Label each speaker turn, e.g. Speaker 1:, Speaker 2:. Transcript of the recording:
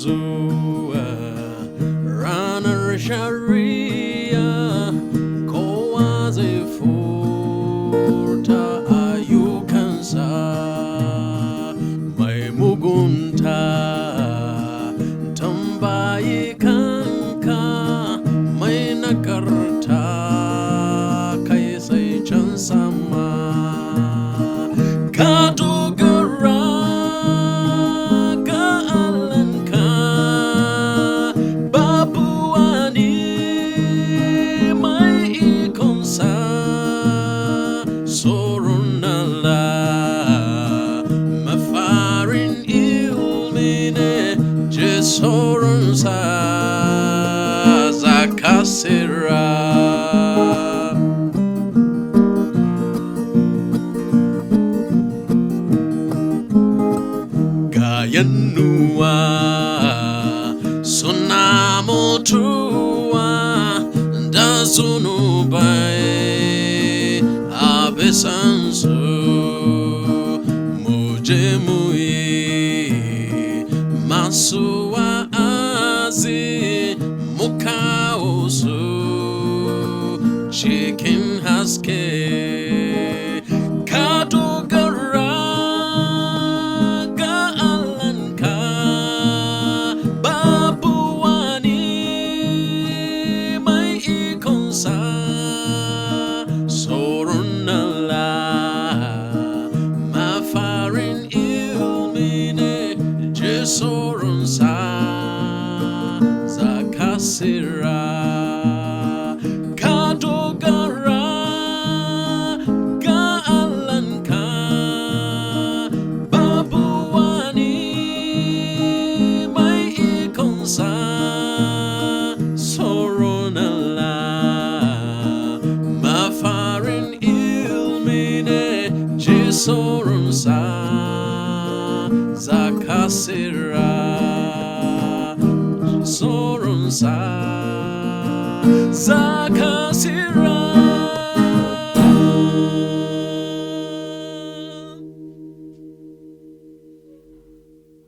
Speaker 1: zua ranar shari'a kowa zai furta ayyukansa mai mugunta tambayi kanka mai nagarta kai sai can sama ka dogara ga Allahnka babu wani mai ikonsa tsoron Allah mafarin ilmi ne je tsoronsa za ka tsira. Yannuwa suna mutuwa da zunubai a bisansu muje muyi masu wa'azi mu kawo su cikin haske. Ka dogara tsoron Allah mafarin ilmi ne je tsoronsa za ka tsira. Ka dogara ga Allahnka babu wani mai ikonsa tsoron Allah mafarin ilmi ne je tsoronsa za ka tsira. Tsoronsa za ka tsira.